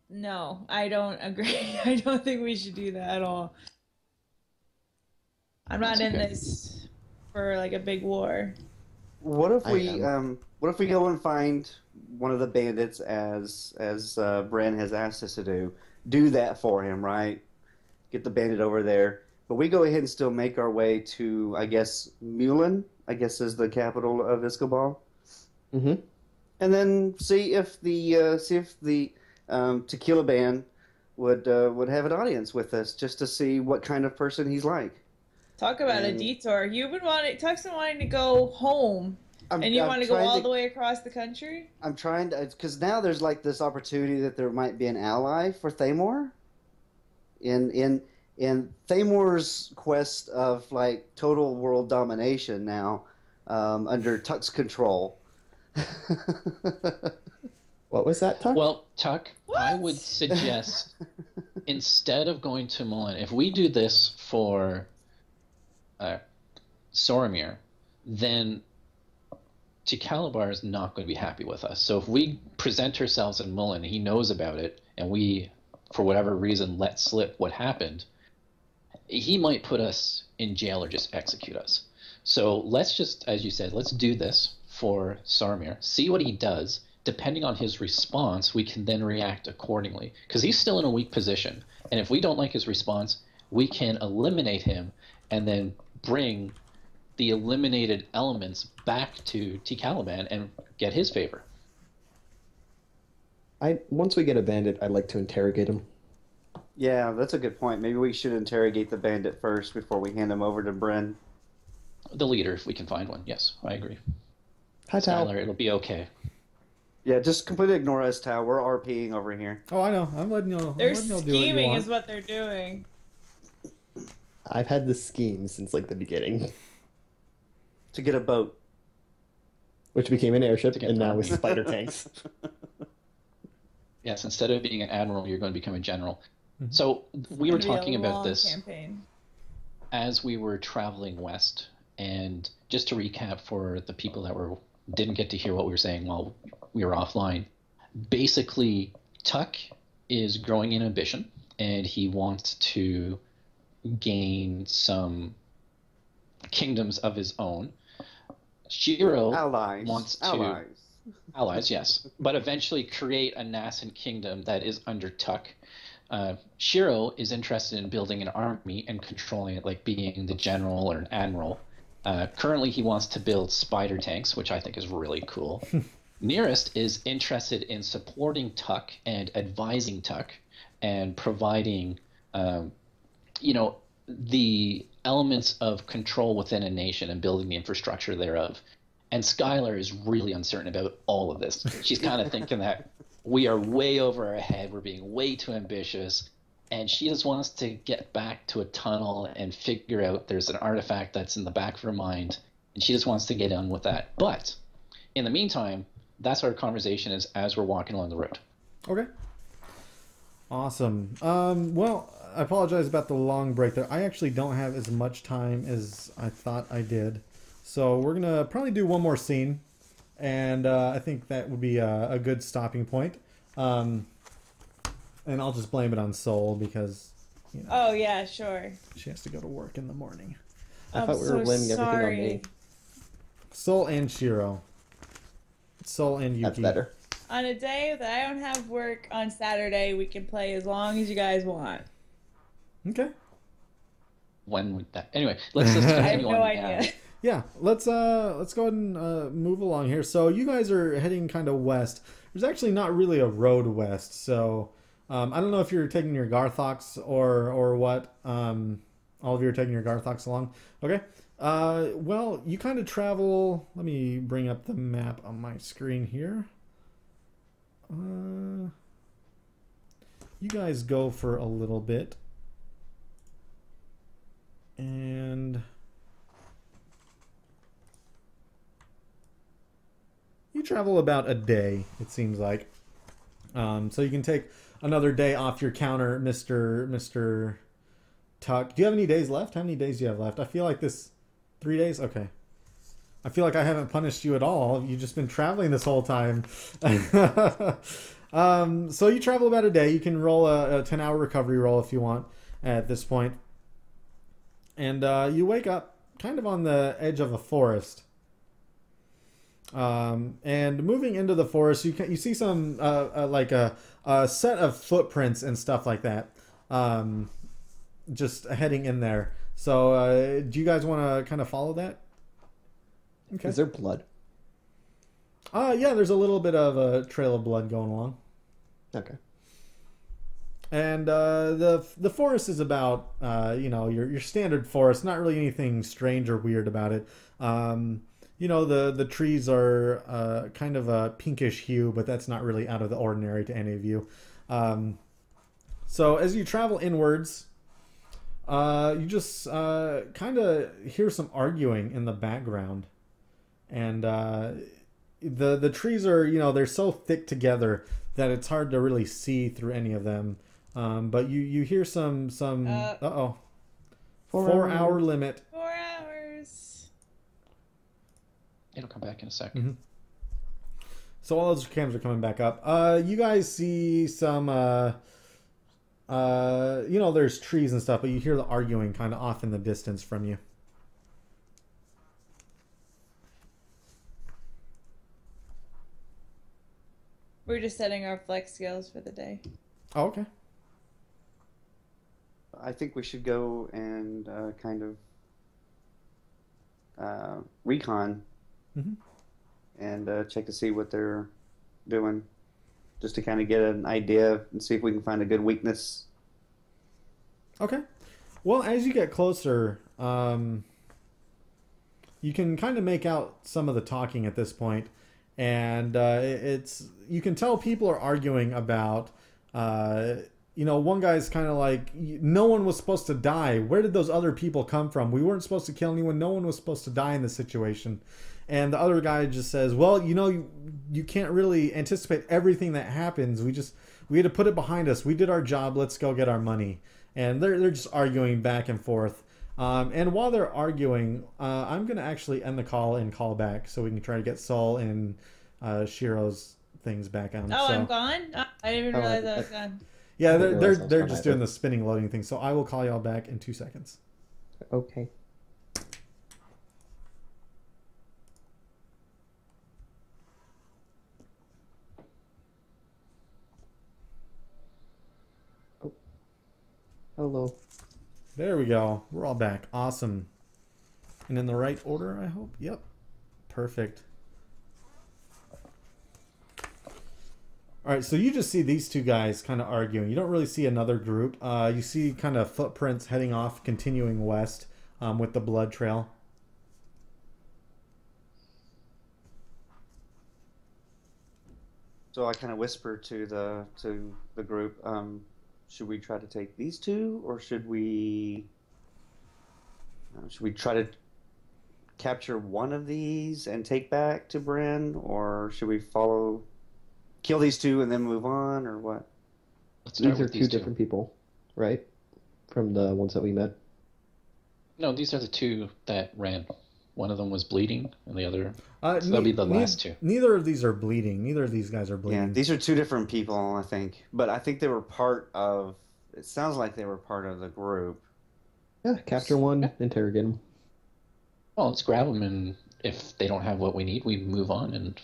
No, I don't agree. I don't think we should do that at all. I'm not That's in okay. this for like a big war. I am. what if we go and find one of the bandits as Bren has asked us to do? Do that for him, right? Get the bandit over there. But we go ahead and still make our way to, I guess, Mulin, I guess is the capital of Escobar. Hmm. And then see if the Tequila Band would have an audience with us just to see what kind of person he's like. Talk about a And detour. You've been wanting, Tuck's been wanting to go home, and you I'm want to go trying all to the way across the country? I'm trying to because now there's like this opportunity that there might be an ally for Thamor in Thamor's quest of like total world domination now under Tuck's control. What was that, Tuck? Well, Tuck, I would What? suggest instead of going to Milan, if we do this for uh, Soromir, then Calabar is not going to be happy with us. So if we present ourselves in Mullen, he knows about it, and we, for whatever reason, let slip what happened, he might put us in jail or just execute us. So let's just, as you said, let's do this for Sarmir, see what he does. Depending on his response, we can then react accordingly. Because he's still in a weak position. And if we don't like his response, we can eliminate him and then bring the eliminated elements back to T. Caliban and get his favor. I once we get a bandit, I'd like to interrogate him. Yeah, that's a good point. Maybe we should interrogate the bandit first before we hand him over to Bren. The leader, if we can find one. Yes, I agree. Hi, Tal. Skylar, it'll be okay. Yeah, just completely ignore us, Tao. We're RPing over here. Oh, I know. I'm letting you. They're I'm letting y'all do what you scheming, want. is what they're doing. I've had this scheme since like the beginning, To get a boat. which became an airship, To get and now power. is spider tanks. Yes, instead of being an admiral, you're going to become a general. Mhm. So we were It's gonna be talking a about long this campaign. as we were traveling west. And just to recap for the people that didn't get to hear what we were saying while we were offline, basically Tuck is growing in ambition and he wants to gain some kingdoms of his own. Shiro Allies. wants to Allies. allies, yes, but eventually create a nascent kingdom that is under Tuck. Shiro is interested in building an army and controlling it, like being the general or an admiral. Currently, he wants to build spider tanks, which I think is really cool. Nearest is interested in supporting Tuck and advising Tuck and providing, the elements of control within a nation and building the infrastructure thereof. And Skylar is really uncertain about all of this. She's kind of thinking that we are way over our head, we're being way too ambitious, and she just wants to get back to a tunnel and figure out there's an artifact that's in the back of her mind, and she just wants to get on with that. But in the meantime, that's our conversation is as we're walking along the road. Okay. Awesome. Well, I apologize about the long break there. I actually don't have as much time as I thought I did. So we're going to probably do one more scene. And I think that would be a good stopping point. And I'll just blame it on Soul because, Oh, yeah, sure. she has to go to work in the morning. I I'm thought we were so blaming everything on sorry. me. Soul and Shiro. Soul and Yuki. That's better. On a day that I don't have work on Saturday, we can play as long as you guys want. Okay. When would that? Anyway, let's just I have continue no on. idea. Yeah, let's go ahead and move along here. So you guys are heading kind of west. There's actually not really a road west, so I don't know if you're taking your Garthox or what. All of you are taking your Garthox along. Okay. Well, you kind of travel. Let me bring up the map on my screen here. You guys go for a little bit, and you travel about a day, it seems like. So you can take another day off your counter, Mr. Tuck. Do you have any days left? How many days do you have left? I feel like this... 3 days? Okay. I feel like I haven't punished you at all. You've just been traveling this whole time. So you travel about a day. You can roll a 10-hour recovery roll if you want at this point. And you wake up kind of on the edge of a forest. And moving into the forest, you see some like a set of footprints and stuff like that. Just heading in there. So do you guys want to kind of follow that? Okay. Is there blood? Yeah, there's a little bit of a trail of blood going along. Okay. And the forest is about your standard forest, not really anything strange or weird about it. The trees are kind of a pinkish hue, but that's not really out of the ordinary to any of you. So as you travel inwards, you just kind of hear some arguing in the background, and the trees are they're so thick together that it's hard to really see through any of them. But you hear some 4-hour limit. 4 hours. It'll come back in a sec. Mm-hmm. So all those cams are coming back up. You guys see some there's trees and stuff, but you hear the arguing kind of off in the distance from you. We're just setting our flex skills for the day. Oh, okay. I think we should go and kind of recon and check to see what they're doing, just to kind of get an idea and see if we can find a good weakness. Okay. Well, as you get closer, you can kind of make out some of the talking at this point, and you can tell people are arguing about. One guy's kind of like, no one was supposed to die. Where did those other people come from? We weren't supposed to kill anyone. No one was supposed to die in this situation. And the other guy just says, well, you can't really anticipate everything that happens. We had to put it behind us. We did our job. Let's go get our money. And they're just arguing back and forth. And while they're arguing, I'm going to actually end the call and call back so we can try to get Saul and Shiro's things back on. Oh, so, I'm gone? I didn't even realize I was gone. Yeah, they're just doing the spinning loading thing. So I will call y'all back in 2 seconds. Okay. Oh. Hello. There we go. We're all back. Awesome. And in the right order, I hope. Yep. Perfect. All right, so you just see these two guys kind of arguing. You don't really see another group. You see kind of footprints heading off, continuing west with the blood trail. So I kind of whisper to the group, should we try to take these two, or should we try to capture one of these and take back to Bryn, or should we kill these two and then move on, or what? Let's start These are with two different people, right? From the ones that we met. No, these are the two that ran. One of them was bleeding, and the other. So that'll be the last two. Neither of these are bleeding. Neither of these guys are bleeding. Yeah, these are two different people, I think. But I think they were part of. It sounds like they were part of the group. Yeah, capture one, interrogate him. Well, let's grab them, and if they don't have what we need, we move on. And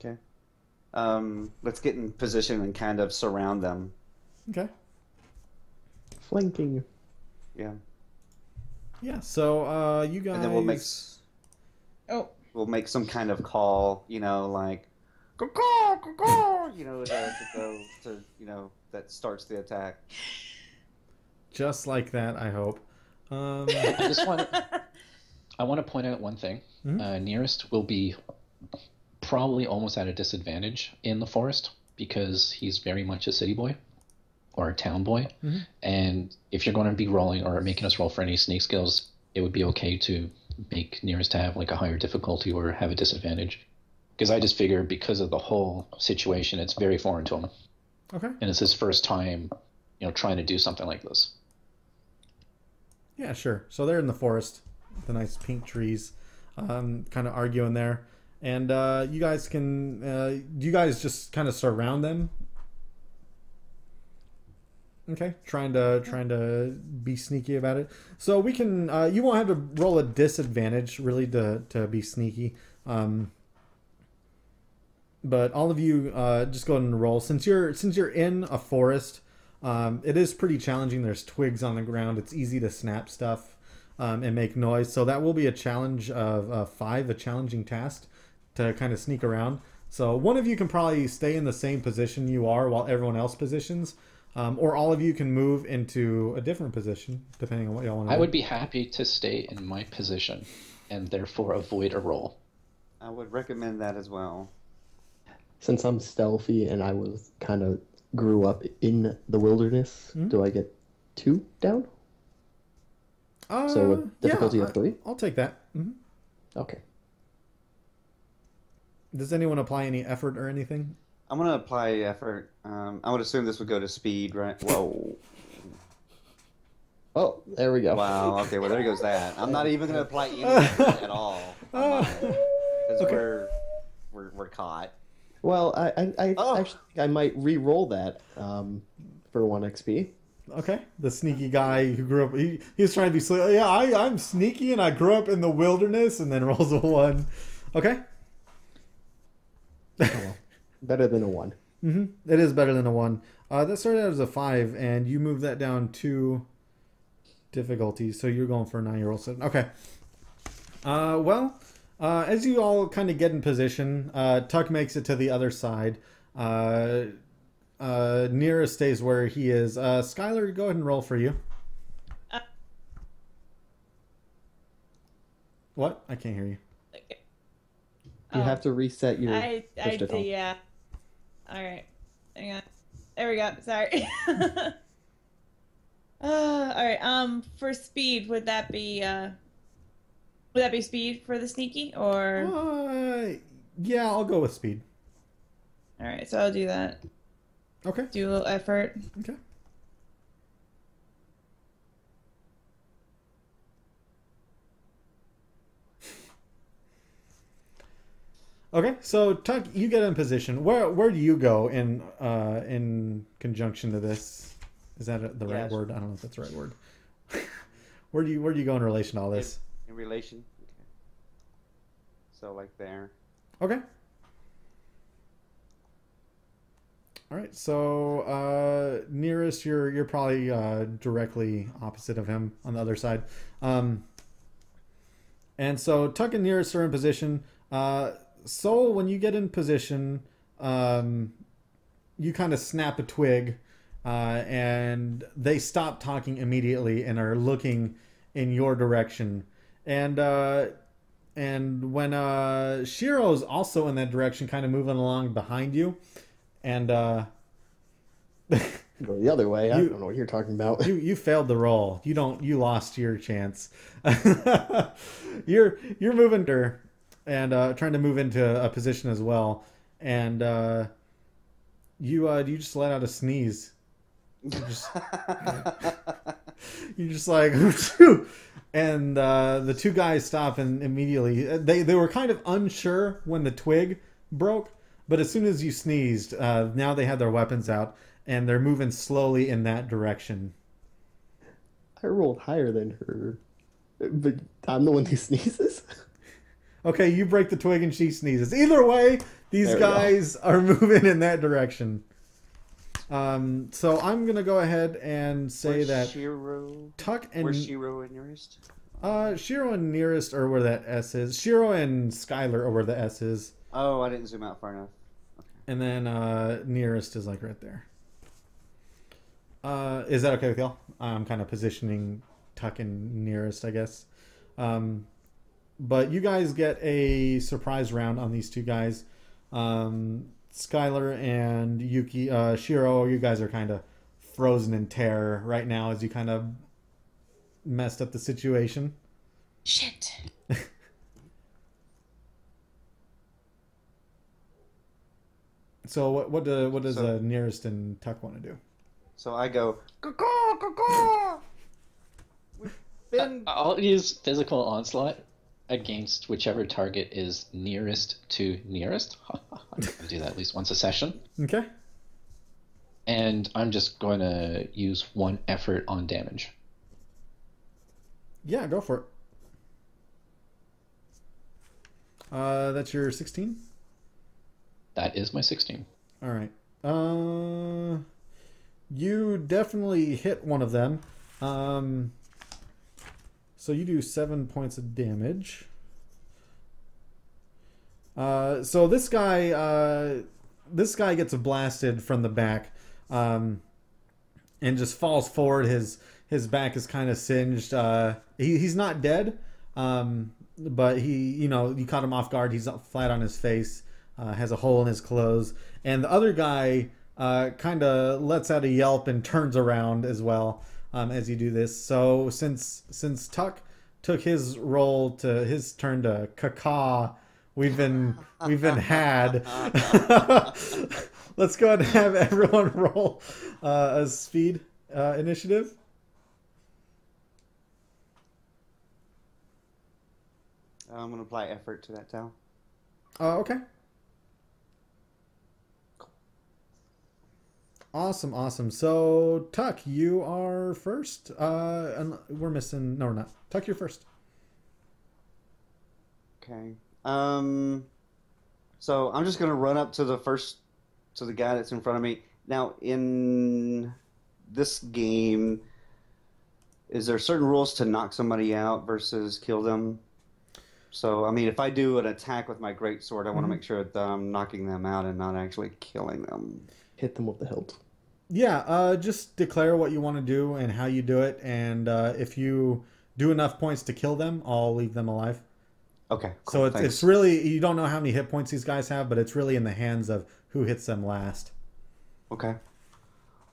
okay, let's get in position and kind of surround them. Okay. Flanking. Yeah. Yeah. So you guys. And then we'll make some kind of call, like, caw, that starts the attack. Just like that, I hope. I want to point out one thing. Mm-hmm. Nearest will be probably almost at a disadvantage in the forest because he's very much a city boy or a town boy. Mm-hmm. And if you're going to be rolling or making us roll for any sneak skills, it would be okay to make Nearest to have like a higher difficulty or have a disadvantage. Because I just figure because of the whole situation, it's very foreign to him. Okay. And it's his first time, trying to do something like this. Yeah, sure. So they're in the forest, the nice pink trees, kind of arguing there. and you guys can. You guys just kind of surround them. Okay, trying to be sneaky about it. So we can. You won't have to roll a disadvantage really to be sneaky. But all of you just go ahead and roll. Since you're in a forest, it is pretty challenging. There's twigs on the ground. It's easy to snap stuff and make noise. So that will be a challenge of 5, a challenging task to kind of sneak around. So one of you can probably stay in the same position you are while everyone else positions. Or all of you can move into a different position, depending on what y'all want to do. I would be happy to stay in my position and therefore avoid a roll. I would recommend that as well. Since I'm stealthy and I was kind of grew up in the wilderness, do I get 2 down? So with difficulty of 3? I'll take that. Okay. Does anyone apply any effort or anything? I'm going to apply effort. I would assume this would go to speed, right? Whoa. Oh, there we go. Wow. Okay, well, there goes that. I'm not even going to apply any effort at all. Because we're caught. Well, I actually think I might re-roll that for 1 XP. Okay. The sneaky guy who grew up... He was trying to be... Yeah, I'm sneaky and I grew up in the wilderness, and then rolls a 1. Okay. Oh, well. Better than a 1. It is better than a 1. That started out as a 5, and you moved that down 2 difficulty, so you're going for a 9-year-old. Okay. As you all kind of get in position, Tuck makes it to the other side. Nearest stays where he is. Skylar, go ahead and roll for you. What? I can't hear you. You have to reset your... Yeah. All right. Hang on. There we go. Sorry. All right. For speed, would that be speed for the sneaky, or? Yeah, I'll go with speed. All right, so I'll do that. Okay. Do a little effort. Okay. Okay, so Tuck, you get in position. Where do you go in conjunction to this? Is that the right word? I don't know if that's the right word. Where do you go in relation to all this? In relation. Okay. So like there. Okay. All right. So nearest, you're probably directly opposite of him on the other side. And so Tuck and nearest are in position. Soul, when you get in position, you kind of snap a twig, and they stop talking immediately and are looking in your direction. And when Shiro's also in that direction, kind of moving along behind you, and go the other way. I don't know what you're talking about. You failed the roll. You lost your chance. You're moving her. And trying to move into a position as well, and you just let out a sneeze. You're just like, and the 2 guys stop, and immediately they were kind of unsure when the twig broke, but as soon as you sneezed, now they had their weapons out and they're moving slowly in that direction. I rolled higher than her, but I'm the one who sneezes. Okay, you break the twig and she sneezes. Either way, these guys are moving in that direction. So I'm going to go ahead and say that Shiro? Tuck and... Where's Shiro and nearest? Shiro and nearest are where that S is. Shiro and Skylar are where the S is. Oh, I didn't zoom out far enough. Okay. And then nearest is like right there. Is that okay with y'all? I'm kind of positioning Tuck and nearest, I guess. But you guys get a surprise round on these 2 guys. Skylar and Yuki, Shiro, you guys are kind of frozen in terror right now as you kind of messed up the situation. Shit. So what does nearest and Tuck want to do? So I go, caw-caw, caw-caw. I'll use physical onslaught. against whichever target is nearest to nearest. I'm gonna do that at least once a session. Okay. And I'm just going to use 1 effort on damage. Yeah, go for it. That's your 16? That is my 16. All right. You definitely hit one of them. So you do 7 points of damage. So this guy gets blasted from the back, and just falls forward. His back is kind of singed. He's not dead, but you caught him off guard. He's flat on his face, has a hole in his clothes, and the other guy kind of lets out a yelp and turns around as well as you do this. So since Tuck took his turn to caca, we've been had. Let's go ahead and have everyone roll a speed initiative. I'm going to apply effort to that, Tal. Okay. Awesome. So, Tuck, you are first. And we're missing... No, we're not. Tuck, you're first. Okay. So I'm just going to run up to the guy that's in front of me. Now, in this game, is there certain rules to knock somebody out versus kill them? So, I mean, if I do an attack with my greatsword, I want to make sure that I'm knocking them out and not actually killing them. Hit them with the hilt. Yeah, just declare what you want to do and how you do it, and if you do enough points to kill them, I'll leave them alive. Okay, cool. So it's really, you don't know how many hit points these guys have, but it's really in the hands of who hits them last. Okay.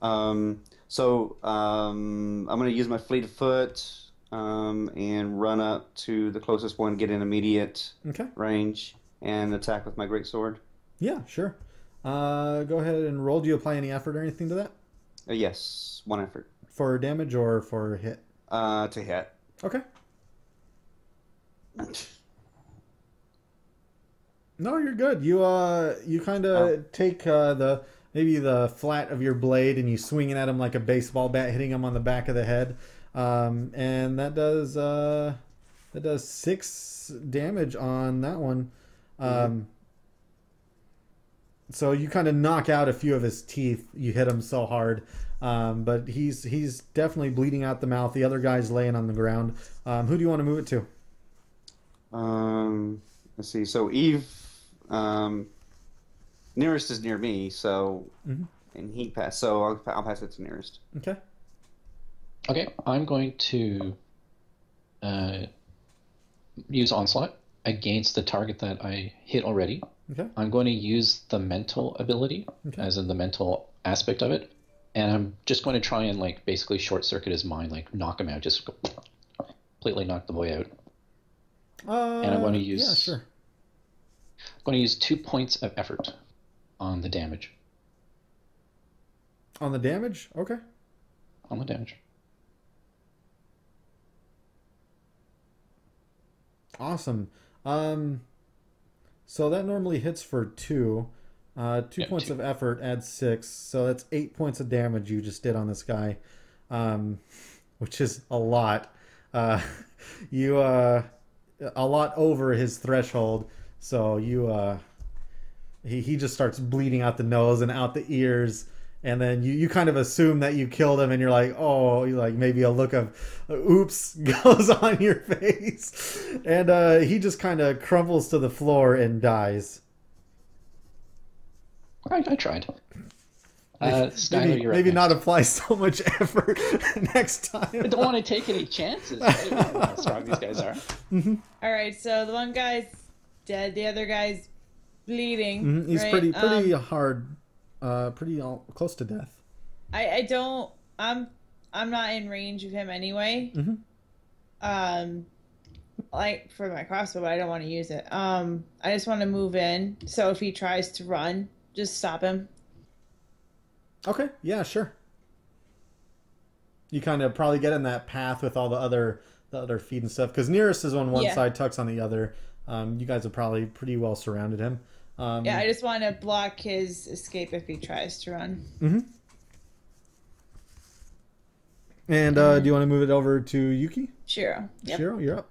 So I'm going to use my fleet of foot and run up to the closest one, get in immediate range, and attack with my greatsword. Yeah, sure. Go ahead and roll. Do you apply any effort or anything to that? Yes, 1 effort. For damage or for hit? To hit. Okay. No, you're good. You kind of take maybe the flat of your blade and you swing it at him like a baseball bat, hitting him on the back of the head, and that does 6 damage on that one. So you kind of knock out a few of his teeth. You hit him so hard, but he's definitely bleeding out the mouth. The other guy's laying on the ground. Who do you want to move it to? Let's see. So Eve, nearest is near me. So and he passed. So I'll pass it to nearest. Okay. Okay, I'm going to use Onslaught against the target that I hit already. Okay. I'm going to use the mental ability, as in the mental aspect of it, and I'm just going to try and basically short circuit his mind, knock him out, just completely knock the boy out. And I'm going to use. Yeah, sure. I'm going to use 2 points of effort on the damage. On the damage? Okay. On the damage. Awesome. So that normally hits for 2. 2 points of effort adds 6. So that's 8 points of damage you just did on this guy, which is a lot. You a lot over his threshold. So he just starts bleeding out the nose and out the ears. And then you kind of assume that you killed him, and you're like, oh, maybe a look of oops goes on your face. And he just kind of crumbles to the floor and dies. I tried. Skylar, you're maybe not apply so much effort next time. I don't want to take any chances. I don't know how strong these guys are. All right, so the one guy's dead. The other guy's bleeding. He's right? pretty hard. Pretty close to death. I'm not in range of him anyway. For my crossbow, but I don't want to use it. I just want to move in. So if he tries to run, just stop him. Okay, yeah, sure. You kind of probably get in that path with all the other other feet and stuff. Because Nearest is on one Yeah. side, Tuck's on the other. You guys have probably pretty well surrounded him. Yeah, I just want to block his escape if he tries to run. Mm-hmm. And do you want to move it over to Yuki? Shiro. Yep. Shiro, you're up.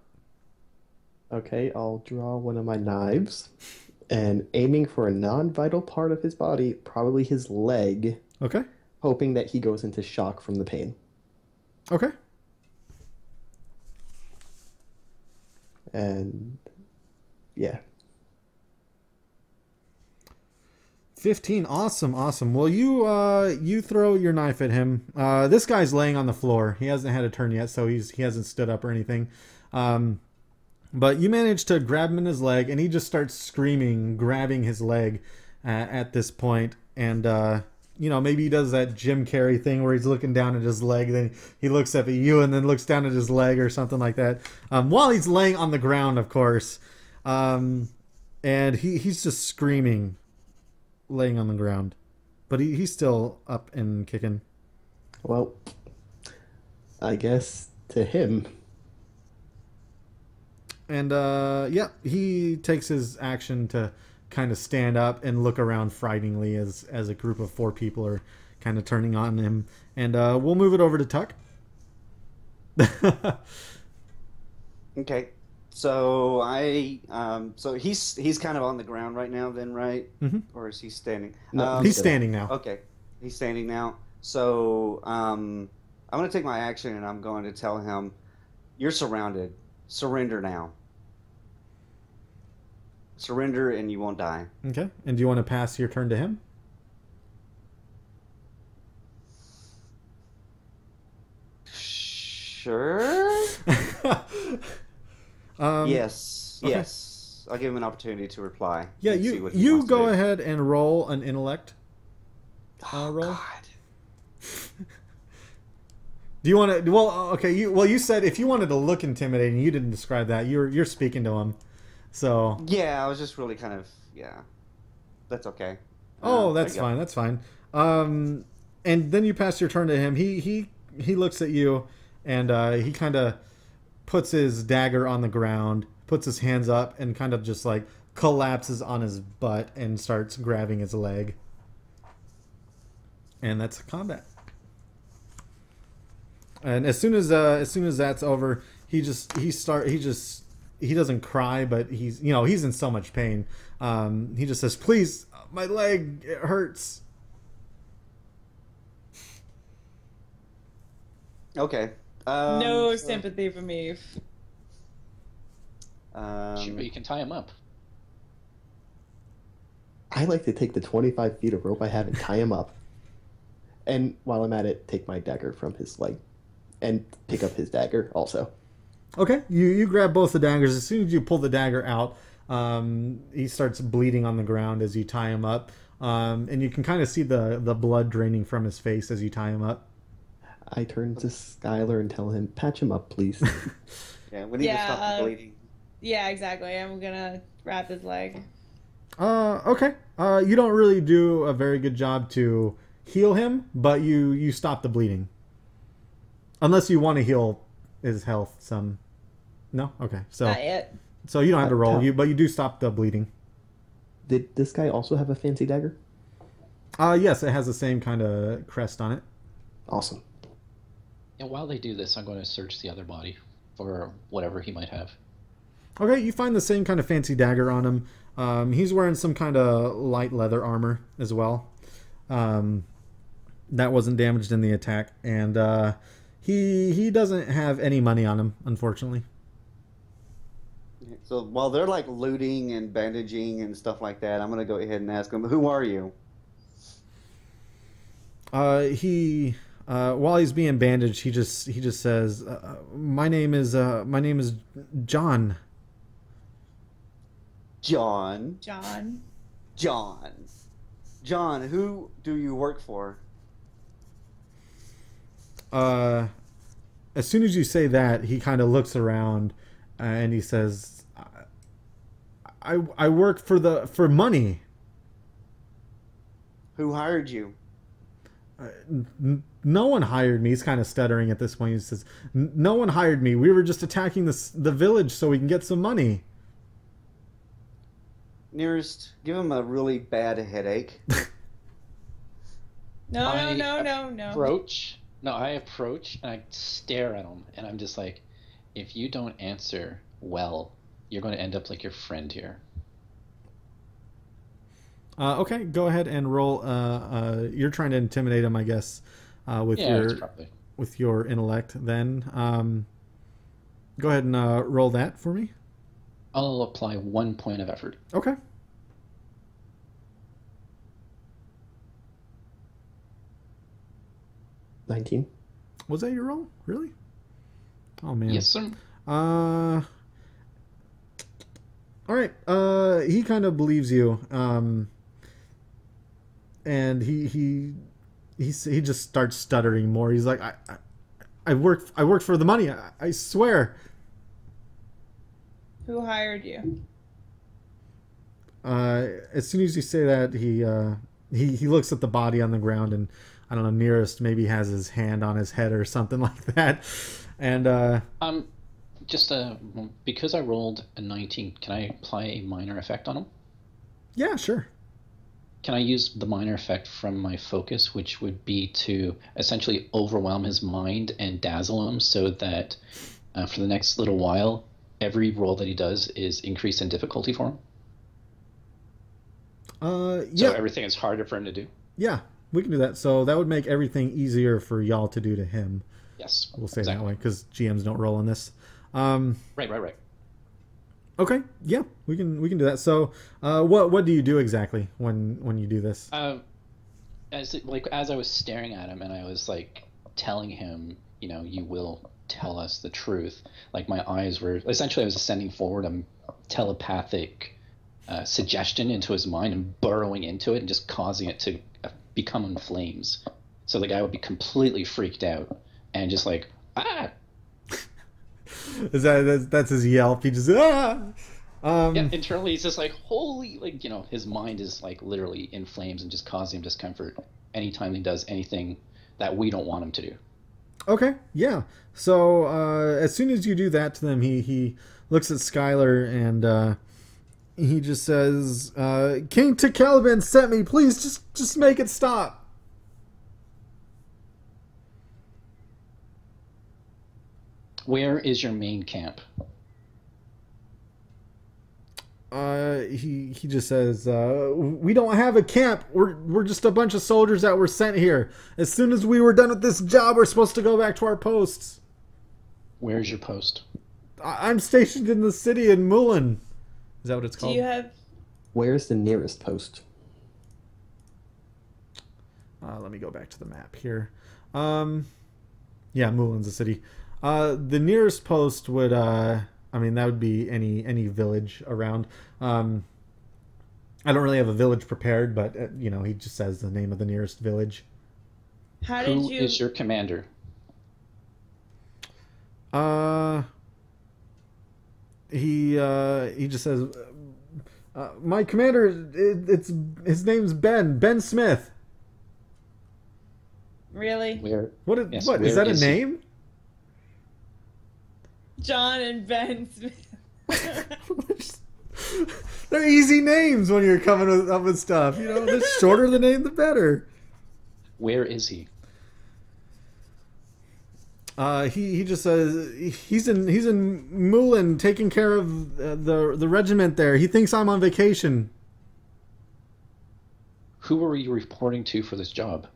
Okay, I'll draw one of my knives and aiming for a non-vital part of his body, probably his leg, Okay. hoping that he goes into shock from the pain. Okay. And yeah. 15. Awesome. Well, you throw your knife at him. This guy's laying on the floor. He hasn't had a turn yet, so he hasn't stood up or anything. But you manage to grab him in his leg, and he just starts screaming, grabbing his leg at this point. And maybe he does that Jim Carrey thing where he's looking down at his leg, then he looks up at you, and then looks down at his leg or something like that. While he's laying on the ground, of course. And he's just screaming, laying on the ground, but he's still up and kicking. Well, I guess to him. And he takes his action to kind of stand up and look around frighteningly as a group of 4 people are kind of turning on him. And we'll move it over to Tuck. Okay. So so he's kind of on the ground right now then, right? Mm-hmm. Or is he standing? No, He's standing now. Okay. He's standing now. So I'm going to take my action and I'm going to tell him, you're surrounded. Surrender now. Surrender and you won't die. Okay. And do you want to pass your turn to him? Sure. Yes. Okay. Yes. I'll give him an opportunity to reply. Yeah, and see what he you wants to go do. ahead and roll an intellect Oh, roll. God. Do you want to? Well, okay. You said if you wanted to look intimidating, you didn't describe that. You're speaking to him, so. Yeah, I was just really kind of That's okay. Oh, there that's you go. fine. That's fine. And then you pass your turn to him. He looks at you, and he kind of puts his dagger on the ground, puts his hands up, and kind of just like collapses on his butt and starts grabbing his leg. And that's combat. And as soon as that's over, he doesn't cry, but he's in so much pain. He just says, "Please, my leg, it hurts." Okay. No sympathy for me. Sure, you can tie him up. I like to take the 25 feet of rope I have and tie him up. And while I'm at it, take my dagger from his leg. And pick up his dagger also. Okay, you grab both the daggers. As soon as you pull the dagger out, he starts bleeding on the ground as you tie him up. And you can kind of see the blood draining from his face as you tie him up. I turn to Skylar and tell him, patch him up, please. Yeah, we need to stop the bleeding. Yeah, exactly. I'm gonna wrap his leg. Okay. You don't really do a very good job to heal him, but you stop the bleeding. Unless you want to heal his health some. No? Okay. Not yet. So you don't have to roll, but you do stop the bleeding. Did this guy also have a fancy dagger? Yes, it has the same kind of crest on it. Awesome. And while they do this, I'm going to search the other body for whatever he might have. Okay, you find the same kind of fancy dagger on him. He's wearing some kind of light leather armor as well. That wasn't damaged in the attack, and he doesn't have any money on him, unfortunately. So while they're like looting and bandaging and stuff like that, I'm gonna go ahead and ask him, "Who are you?" While he's being bandaged, he just says, "My name is John." John. John. John. John, who do you work for? As soon as you say that, he kind of looks around and he says, "I work for money." Who hired you? No one hired me. He's kind of stuttering at this point. He says, no one hired me. We were just attacking the village so we can get some money. Nearest, give him a really bad headache. No. I approach and I stare at him, and I'm just like, if you don't answer well, you're going to end up like your friend here. Okay, go ahead and roll. You're trying to intimidate him, I guess, with your intellect. Then, go ahead and roll that for me. I'll apply 1 point of effort. Okay. $19. Was that your roll? Really? Oh man. Yes, sir. All right. He kind of believes you. And he just starts stuttering more. He's like, I worked for the money. I swear. Who hired you? As soon as you say that, he looks at the body on the ground, and I don't know, Nearest maybe has his hand on his head or something like that. And just because I rolled a 19, can I apply a minor effect on him? Yeah, sure. Can I use the minor effect from my focus, which would be to essentially overwhelm his mind and dazzle him so that for the next little while, every roll that he does is increased in difficulty for him? Yeah. So everything is harder for him to do? Yeah, we can do that. So that would make everything easier for y'all to do to him. Yes. We'll say exactly. That way, because GMs don't roll on this. Right. Okay, yeah, we can do that. So, what do you do exactly when you do this? As I was staring at him and I was like telling him, you will tell us the truth. Like my eyes were essentially, I was sending forward a telepathic suggestion into his mind and burrowing into it and just causing it to become in flames. So the guy would be completely freaked out and just like, ah. That's his yelp. He just yeah, internally he's just like, holy, his mind is like literally in flames and just causing him discomfort anytime he does anything that we don't want him to do. Okay, yeah. So as soon as you do that to them, he looks at Skylar and he just says, King Caliban sent me. Please just make it stop. Where is your main camp? He just says, we don't have a camp. We're just a bunch of soldiers that were sent here. As soon as we were done with this job, we're supposed to go back to our posts. Where's your post? I'm stationed in the city in Mulan. Is that what it's called? Do you have... Where's the nearest post? Let me go back to the map here. Yeah, Mulan's a city. The nearest post would, that would be any village around. I don't really have a village prepared, but, he just says the name of the nearest village. Who is your commander? He just says, my commander, his name's Ben Smith. Really? What is that a name? John and Ben Smith. They're easy names when you're coming up with stuff. The shorter the name, the better. Where is he? He just says he's in Mulan taking care of the regiment there. He thinks I'm on vacation. Who are you reporting to for this job?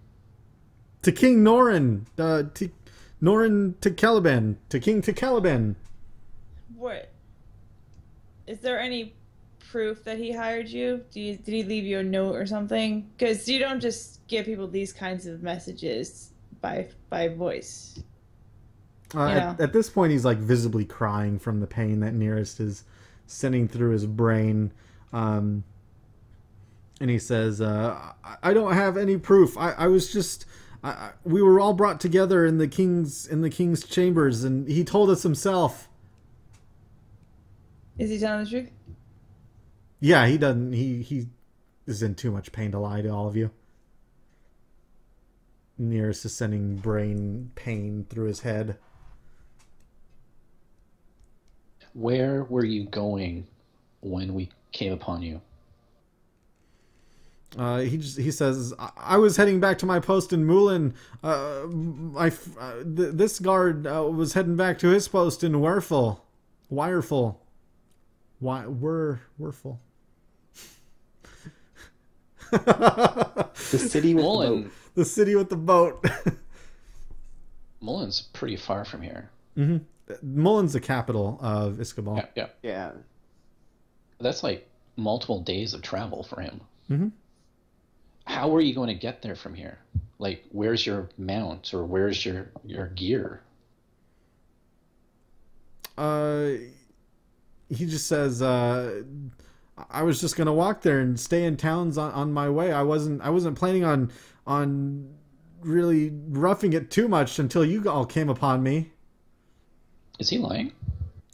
To King Norin. Norin to Caliban. To King to Caliban. What? Is there any proof that he hired you? Did he leave you a note or something? Because you don't just give people these kinds of messages by voice. At this point, he's like visibly crying from the pain that Nearest is sending through his brain. And he says, I don't have any proof. I was just... we were all brought together in the king's chambers, and he told us himself. Is he telling the truth? Yeah, he doesn't. He is in too much pain to lie to all of you. Nearest is sending brain pain through his head. Where were you going when we came upon you? He says, I was heading back to my post in Moulin. This guard was heading back to his post in Wireful. Wireful. The city with the boat. The city with the boat. Mullin's pretty far from here. Mm-hmm. Mullin's the capital of Iskabal. Yeah. That's like multiple days of travel for him. Mm-hmm. How are you going to get there from here? Like, where's your mount or where's your gear? He just says, I was just gonna walk there and stay in towns on my way. I wasn't planning on really roughing it too much until you all came upon me. Is he lying?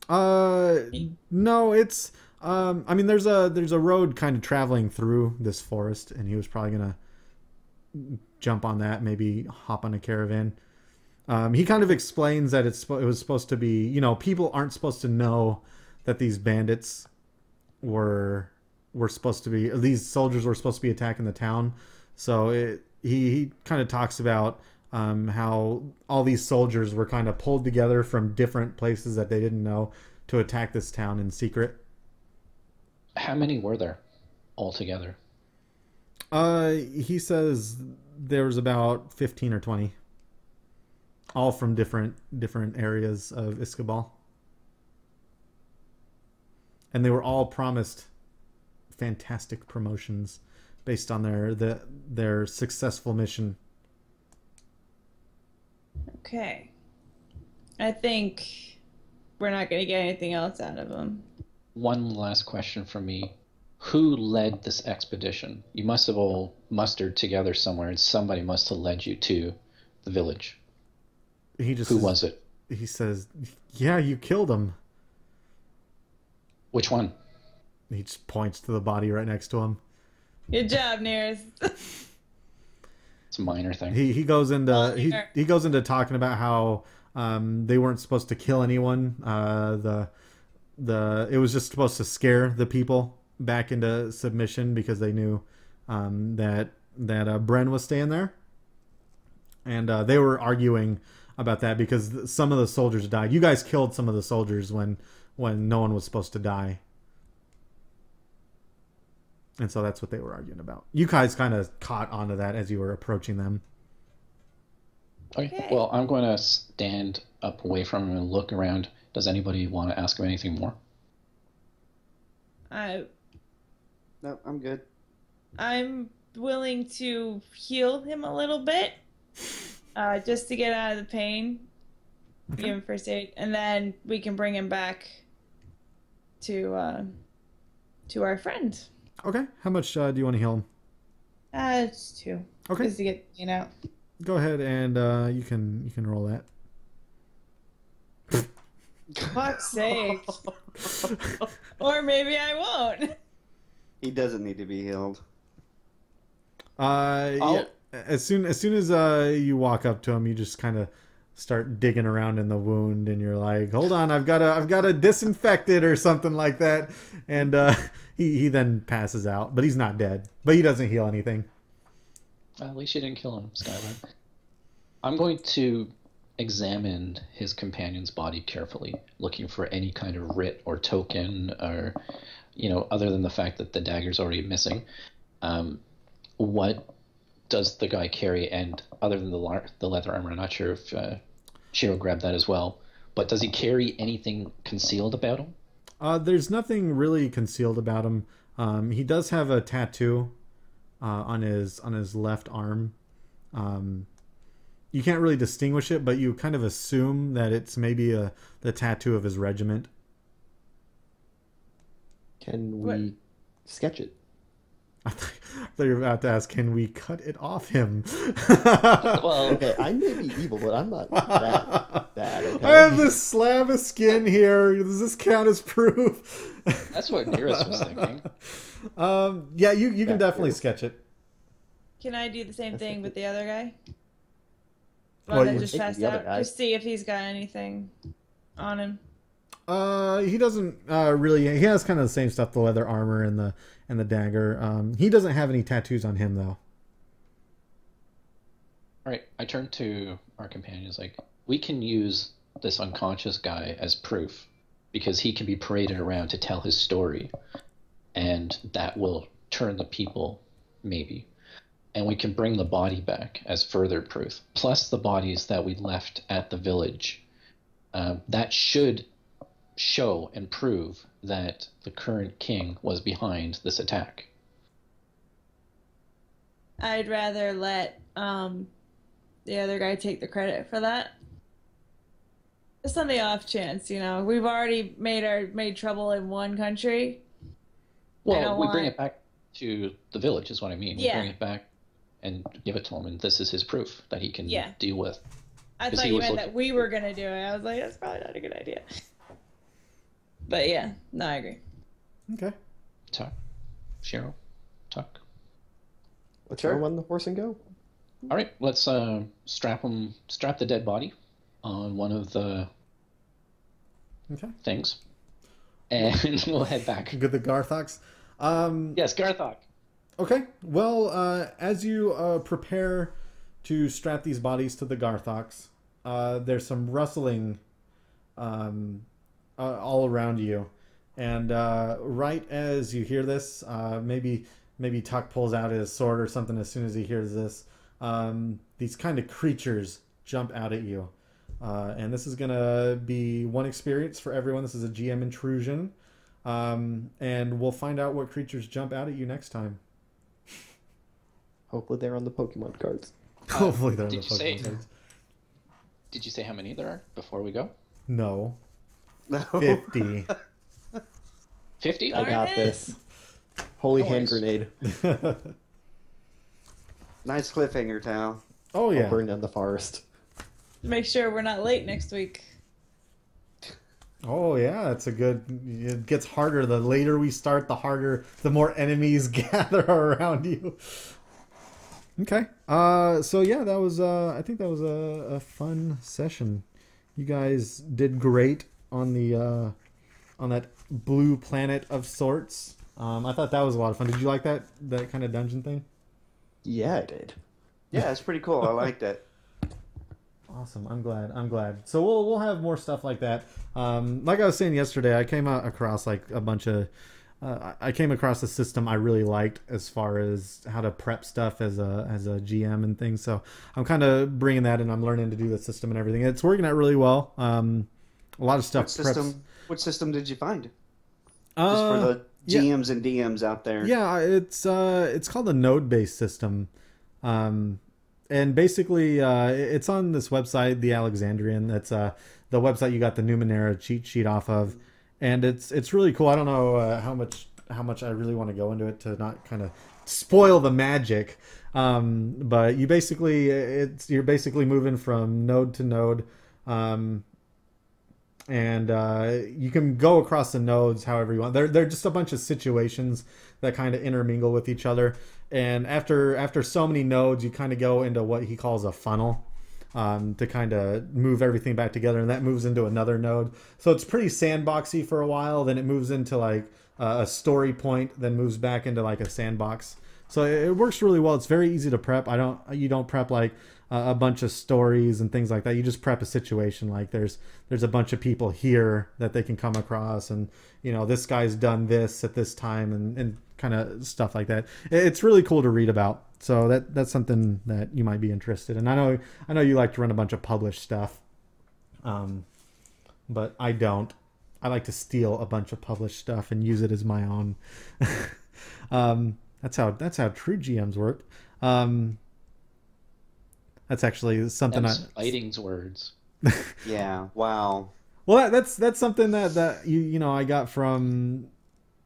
No, it's I mean there's a road kind of traveling through this forest, and he was probably gonna jump on that, maybe hop on a caravan. He kind of explains that it was supposed to be, you know, people aren't supposed to know that these bandits were supposed to be, these soldiers were supposed to be attacking the town. So he kind of talks about how all these soldiers were kind of pulled together from different places that they didn't know to attack this town in secret. How many were there altogether? He says there was about 15 or 20, all from different areas of Iskabal. And they were all promised fantastic promotions based on their successful mission. Okay. I think we're not going to get anything else out of them. One last question from me. Who led this expedition? You must have all mustered together somewhere, and somebody must have led you to the village. Who was it? He says, yeah, you killed him. Which one? He just points to the body right next to him. Good job, Nearest. It's a minor thing. He goes into he goes into talking about how they weren't supposed to kill anyone. It was just supposed to scare the people back into submission because they knew that Bren was staying there, and they were arguing about that because some of the soldiers died. You guys killed some of the soldiers when no one was supposed to die. And so that's what they were arguing about. You guys kind of caught onto that as you were approaching them. Okay. Well, I'm going to stand up away from him and look around. Does anybody want to ask him anything more? No, I'm good. I'm willing to heal him a little bit, just to get out of the pain. Okay. Give him first aid, and then we can bring him back to our friend. Okay. How much do you want to heal him? It's 2. Okay. Just to get out. Go ahead and you can roll that. Fuck's sake. Or maybe I won't. He doesn't need to be healed. Yeah. As soon as you walk up to him, you just kind of start digging around in the wound, and you're like, "Hold on, I've got to disinfect it or something like that." And he then passes out, but he's not dead. But he doesn't heal anything. Well, at least you didn't kill him, Skylar. I'm going to examine his companion's body carefully, looking for any kind of writ or token, or other than the fact that the dagger's already missing. What does the guy carry? And other than the leather armor, I'm not sure if Shiro grabbed that as well. But does he carry anything concealed about him? There's nothing really concealed about him. He does have a tattoo on his left arm. You can't really distinguish it, but you kind of assume that it's maybe the tattoo of his regiment. Can we sketch it? I thought you were about to ask, can we cut it off him? Well, okay, I may be evil, but I'm not that bad. Okay? I have this slab of skin here. Does this count as proof? That's what Nearest was thinking. Yeah, you can definitely sketch it. Can I do the same thing with the other guy? One that just Take passed the other out. guy. Just see if he's got anything on him. He doesn't really. He has kind of the same stuff: the leather armor and the dagger. He doesn't have any tattoos on him though. All right, I turn to our companions like, we can use this unconscious guy as proof because he can be paraded around to tell his story, and that will turn the people, maybe. And we can bring the body back as further proof, plus the bodies that we left at the village. That should show and prove that the current king was behind this attack. I'd rather let the other guy take the credit for that. Just on the off chance, we've already made trouble in one country. Well, we bring it back to the village, is what I mean. Yeah. We bring it back and give it to him, and this is his proof that he can deal with. I thought you meant that we were going to do it. I was like, that's probably not a good idea. But yeah, no, I agree. Okay. Talk. Cheryl. Talk. Let's throw on the horse and go. All right, let's strap the dead body on one of the things, and we'll head back. Good, the Garthox. Yes, Garthok. Okay. Well, as you prepare to strap these bodies to the Garthox, there's some rustling all around you, and right as you hear this, maybe Tuck pulls out his sword or something as soon as he hears this. These kind of creatures jump out at you, and this is gonna be one experience for everyone. This is a GM intrusion, and we'll find out what creatures jump out at you next time. Hopefully they're on the Pokemon cards. Hopefully they're on the Pokemon cards. Did you say how many there are before we go? No. No. 50. 50? I got this. Holy hand grenade. Nice cliffhanger, Tal. Oh yeah. I'll burn down the forest. Make sure we're not late next week. Oh yeah, that's a good. It gets harder. The later we start, the more enemies gather around you. Okay. So yeah, that was. I think that was a fun session. You guys did great on that blue planet of sorts. I thought that was a lot of fun. Did you like that kind of dungeon thing? Yeah, I did. Yeah, it's pretty cool. I liked it. Awesome. I'm glad. So we'll have more stuff like that. Like I was saying yesterday, I came across like a bunch of. I came across a system I really liked as far as how to prep stuff as a GM and things. So I'm kind of bringing that in. I'm learning to do the system and everything. It's working out really well. A lot of stuff. What system did you find? Just for the GMs and DMs out there. Yeah, it's called a node-based system. And basically, it's on this website, the Alexandrian. That's the website you got the Numenera cheat sheet off of, and it's really cool. I don't know how much I really want to go into it to not kind of spoil the magic. But you're basically moving from node to node, and you can go across the nodes however you want. They're just a bunch of situations that kind of intermingle with each other. And after so many nodes, you kind of go into what he calls a funnel to kind of move everything back together, and that moves into another node. So it's pretty sandboxy for a while. Then it moves into like a story point, then moves back into like a sandbox. So it works really well. It's very easy to prep. You don't prep like a bunch of stories and things like that. You just prep a situation. Like there's a bunch of people here that they can come across, and this guy's done this at this time, and kind of stuff like that. It's really cool to read about. So that's something that you might be interested in. I know you like to run a bunch of published stuff, but I don't. I like to steal a bunch of published stuff and use it as my own. That's how true GMs work. That's actually something. That's Lighting's words. Yeah. Wow. Well, that's something that I got from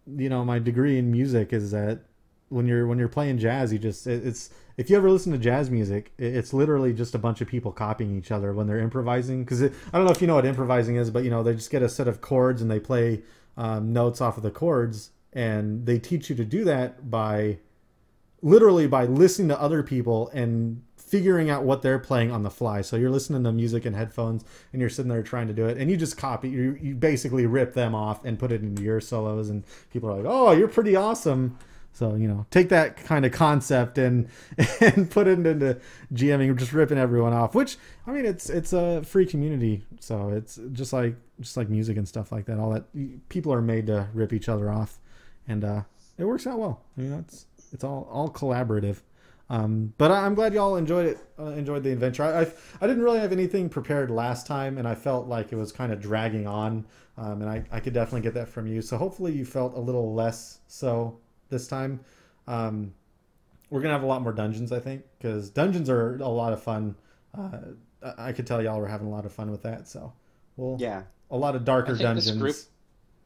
my degree in music, is that when you're playing jazz, it's if you ever listen to jazz music, it's literally just a bunch of people copying each other when they're improvising. Because I don't know if you know what improvising is, but they just get a set of chords and they play notes off of the chords, and they teach you to do that by literally by listening to other people and figuring out what they're playing on the fly. So you're listening to music in headphones and you're sitting there trying to do it, and you just copy. You basically rip them off and put it into your solos, and people are like, "Oh, you're pretty awesome." So, take that kind of concept and put it into GMing, just ripping everyone off. Which, I mean, it's a free community, so it's just like music and stuff like that. All that people are made to rip each other off, and it works out well. It's all collaborative. But I'm glad y'all enjoyed the adventure. I didn't really have anything prepared last time, and I felt like it was kind of dragging on, and I could definitely get that from you. So hopefully you felt a little less so this time. We're gonna have a lot more dungeons, I think, because dungeons are a lot of fun. I could tell y'all were having a lot of fun with that. So a lot of darker dungeons.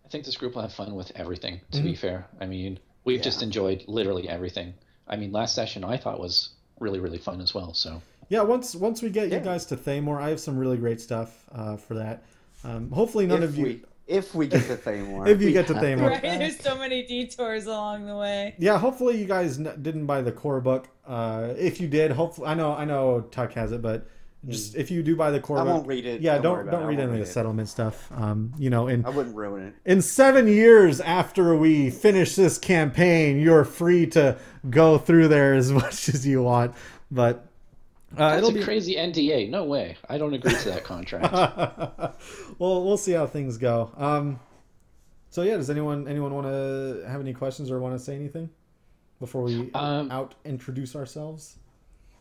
I think this group will have fun with everything. To be fair, I mean, we've just enjoyed literally everything. I mean, last session I thought was really, really fun as well. So yeah, once we get you guys to Thamor, I have some really great stuff for that. Hopefully none of you... If we get to Thamor. If you get to Thamor. Right, there's so many detours along the way. Yeah, hopefully you guys didn't buy the core book. If you did, hopefully... I know Tuck has it, but just if you do buy the core book... I won't read it. Yeah, don't read any of the settlement stuff. I wouldn't ruin it. In 7 years after we finish this campaign, you're free to go through there as much as you want. But that's a crazy NDA. No way. I don't agree to that contract. Well, we'll see how things go. So yeah, does anyone want to have any questions or want to say anything before we introduce ourselves?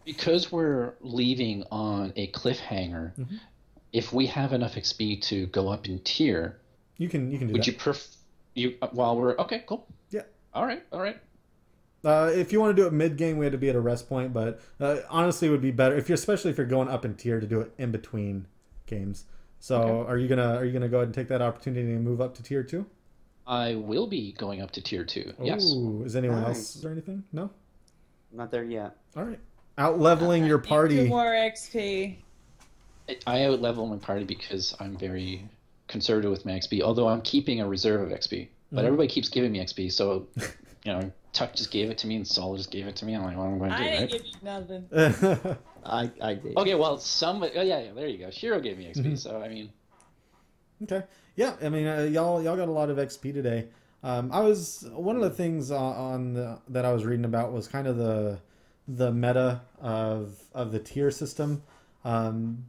Because we're leaving on a cliffhanger, if we have enough XP to go up in tier, you can do would that. While we're okay, cool. Yeah. All right. If you want to do it mid game, we had to be at a rest point, but honestly, it would be better especially if you're going up in tier, to do it in between games. So, are you gonna go ahead and take that opportunity and move up to tier 2? I will be going up to tier 2. Yes. Is anyone else or anything? No. Not there yet. All right. Out leveling your party. 2 more XP. I out level my party because I'm very conservative with my XP. Although I'm keeping a reserve of XP, but everybody keeps giving me XP, so Tuck just gave it to me, and Saul just gave it to me. I'm like, what am I going to do? I didn't give you nothing. I did. Okay, well, somebody. Oh yeah, there you go. Shiro gave me XP, so I mean. Okay. Yeah, I mean, y'all got a lot of XP today. One of the things that I was reading about was kind of the meta of the tier system.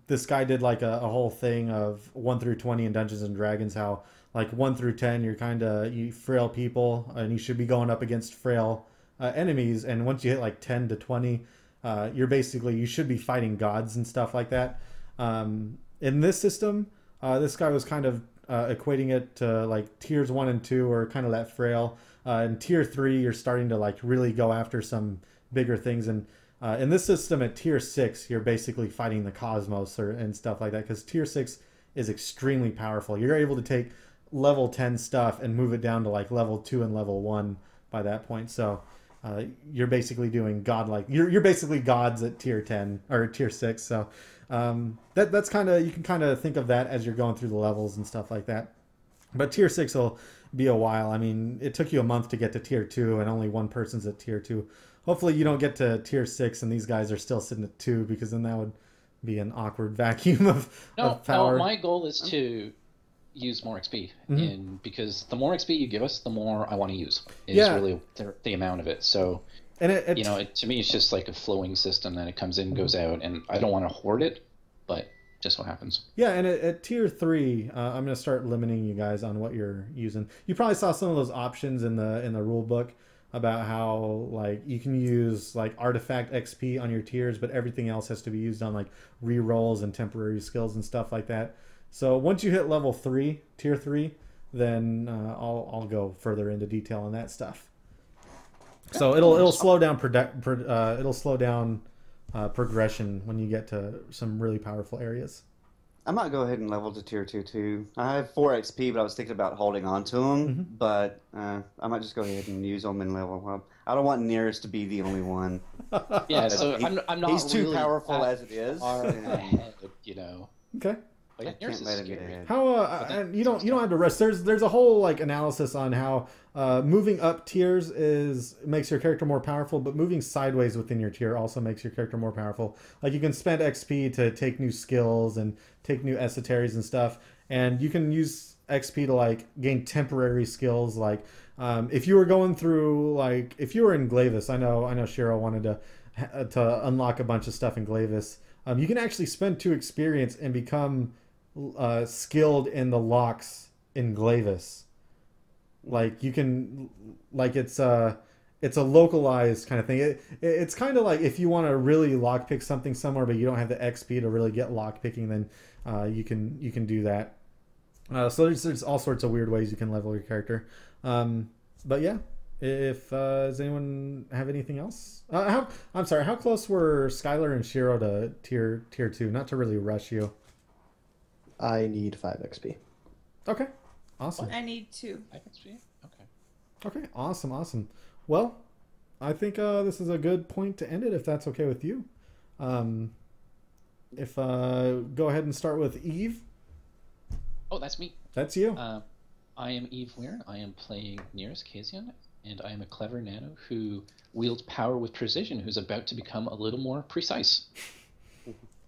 This guy did like a whole thing of 1 through 20 in Dungeons and Dragons, how like 1 through 10 you frail people and you should be going up against frail enemies, and once you hit like 10 to 20 you should be fighting gods and stuff like that. In this system, this guy was kind of equating it to like tiers 1 and 2 are kind of that frail. In tier 3 you're starting to like really go after some bigger things, and in this system at tier 6 you're basically fighting the cosmos and stuff like that, because tier 6 is extremely powerful. You're able to take level 10 stuff and move it down to like level 2 and level 1 by that point. So you're basically doing godlike. You're basically gods at tier 10 or tier 6. So that's kind of, you can kind of think of that as you're going through the levels and stuff like that. But tier 6 will be a while. I mean, it took you a month to get to tier 2, and only one person's at tier 2. Hopefully you don't get to tier 6 and these guys are still sitting at 2, because then that would be an awkward vacuum of power. No, my goal is to use more XP, because the more XP you give us, the more I want to use. Really the amount of it. So, and to me, it's just like a flowing system that it comes in, goes out, and I don't want to hoard it, but just what happens. Yeah, and at tier 3, I'm going to start limiting you guys on what you're using. You probably saw some of those options in the rule book about how like you can use like artifact XP on your tiers, but everything else has to be used on like re-rolls and temporary skills and stuff like that. So once you hit level 3, tier 3, then I'll go further into detail on that stuff. So it'll slow down progression when you get to some really powerful areas. I might go ahead and level to tier 2 too. I have 4 XP, but I was thinking about holding on to them. But I might just go ahead and use them and level up. I don't want Nearest to be the only one. Yeah, so I'm not. He's too really powerful as it is. Ahead, Okay. Oh, yeah, I can't let him get ahead. How and you don't have to rest. There's a whole like analysis on how moving up tiers makes your character more powerful, but moving sideways within your tier also makes your character more powerful. Like you can spend XP to take new skills and take new esoteries and stuff, and you can use XP to like gain temporary skills. Like if you were going through if you were in Glavis, I know Shiro wanted to unlock a bunch of stuff in Glavis. You can actually spend 2 experience and become skilled in the locks in Glavis. Like you can, like it's a localized kind of thing. It's kind of like if you want to really lockpick something somewhere, but you don't have the XP to really get lockpicking, then you can do that. So there's all sorts of weird ways you can level your character. But yeah, if does anyone have anything else? I'm sorry. How close were Skylar and Shiro to tier 2? Not to really rush you. I need 5 XP. Okay, awesome. I need 2. 5 XP? Okay. Okay, awesome. Well, I think this is a good point to end it if that's okay with you. Go ahead and start with Eve. Oh, that's me. That's you. I am Eve Weir. I am playing Nearest Kazian, and I am a clever nano who wields power with precision, who's about to become a little more precise.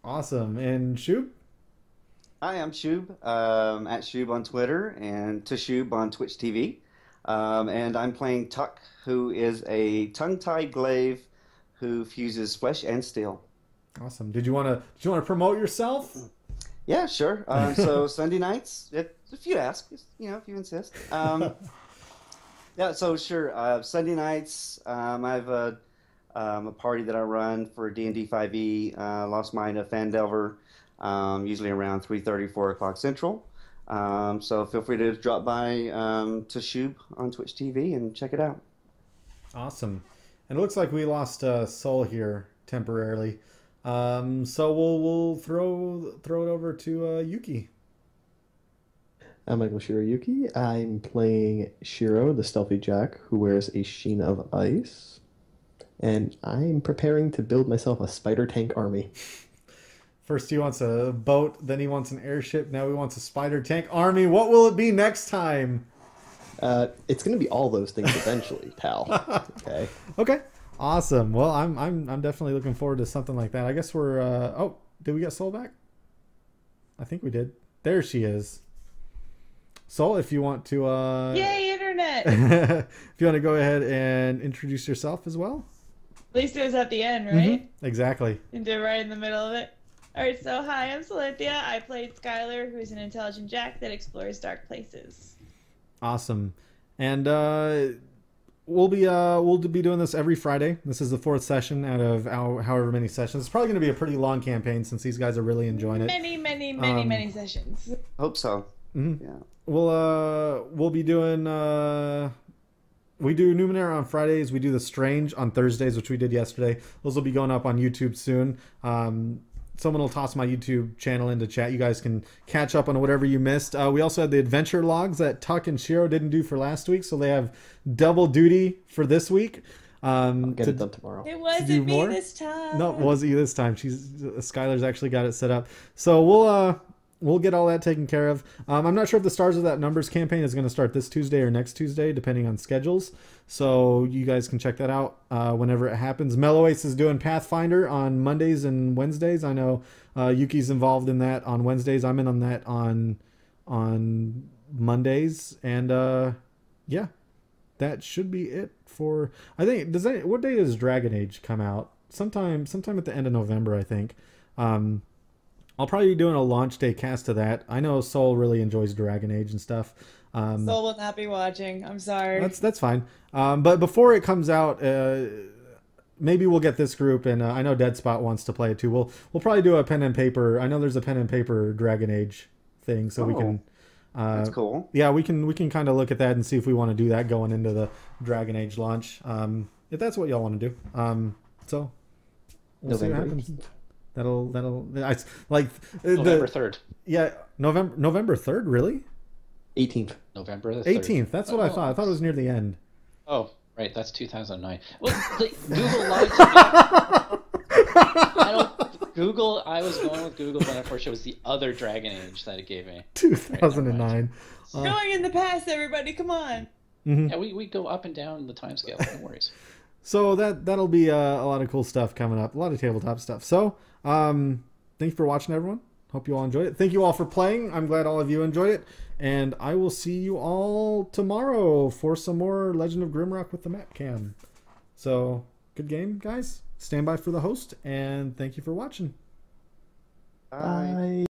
Awesome. And Shub? Hi, I'm Shub, at Shub on Twitter and to Shub on Twitch TV. And I'm playing Tuck, who is a tongue-tied glaive who fuses flesh and steel. Awesome. Did you want to promote yourself? Yeah, sure. So Sunday nights, if you ask, if you insist. Yeah, so sure. Sunday nights, I have a party that I run for D&D 5e, Lost Mine of Fandelver, usually around 3:30, 4 o'clock Central. So feel free to drop by to Shub on Twitch TV and check it out. Awesome. And it looks like we lost Soul here temporarily. So we'll throw it over to Yuki. I'm Michael Shiroyuki. I'm playing Shiro, the stealthy jack, who wears a sheen of ice. And I'm preparing to build myself a spider tank army. First he wants a boat, then he wants an airship, now he wants a spider tank army. What will it be next time? It's going to be all those things eventually, pal. Okay. Okay. Awesome. Well, I'm definitely looking forward to something like that. I guess we're oh, did we get Soul back? I think we did. There she is. Soul, if you want to Yay, internet. if you want to go ahead and introduce yourself as well. At least it was at the end, right? Mm-hmm. Exactly. And they're right in the middle of it. Alright, so hi, I'm Talutha. I played Skylar, who's an intelligent jack that explores dark places. Awesome. And we'll be doing this every Friday. This is the 4th session out of however many sessions. It's probably going to be a pretty long campaign since these guys are really enjoying it. Many sessions. Hope so. Mm-hmm. Yeah. We'll be doing we do Numenera on Fridays. We do The Strange on Thursdays, which we did yesterday. Those will be going up on YouTube soon. Someone will toss my YouTube channel into chat. You guys can catch up on whatever you missed. We also had the adventure logs that Tuck and Shiro didn't do for last week, so they have double duty for this week. I'll get it done tomorrow. It wasn't me this time. No, it wasn't you this time. Skylar's actually got it set up. So we'll get all that taken care of. I'm not sure if the Stars of That Numbers campaign is going to start this Tuesday or next Tuesday, depending on schedules. So you guys can check that out whenever it happens. Mellow Ace is doing Pathfinder on Mondays and Wednesdays. I know Yuki's involved in that on Wednesdays. I'm in on that on Mondays. And yeah, that should be it for... I think... what day does Dragon Age come out? Sometime at the end of November, I think. I'll probably be doing a launch day cast of that. I know Soul really enjoys Dragon Age and stuff. Soul will not be watching. I'm sorry. That's fine. But before it comes out, maybe we'll get this group, and I know Dead Spot wants to play it too. We'll probably do a pen and paper. I know there's a pen and paper Dragon Age thing, so we can. That's cool. Yeah, we can kind of look at that and see if we want to do that going into the Dragon Age launch. If that's what y'all want to do. So we'll see what happens. That'll November 3rd. Yeah, November 3rd, really? 18th. November the 3rd. 18th. That's what I thought. I thought it was near the end. Oh, right. That's 2009. Well, Google lied to me. Google. I was going with Google, but unfortunately, it was the other Dragon Age that it gave me. 2009. Going in the past, everybody, come on. Mm-hmm. Yeah, we go up and down the timescale. No worries. So that'll be a lot of cool stuff coming up. A lot of tabletop stuff. So thanks for watching, everyone. Hope you all enjoyed it. Thank you all for playing. I'm glad all of you enjoyed it. And I will see you all tomorrow for some more Legend of Grimrock with the map cam. So good game, guys. Stand by for the host, and thank you for watching.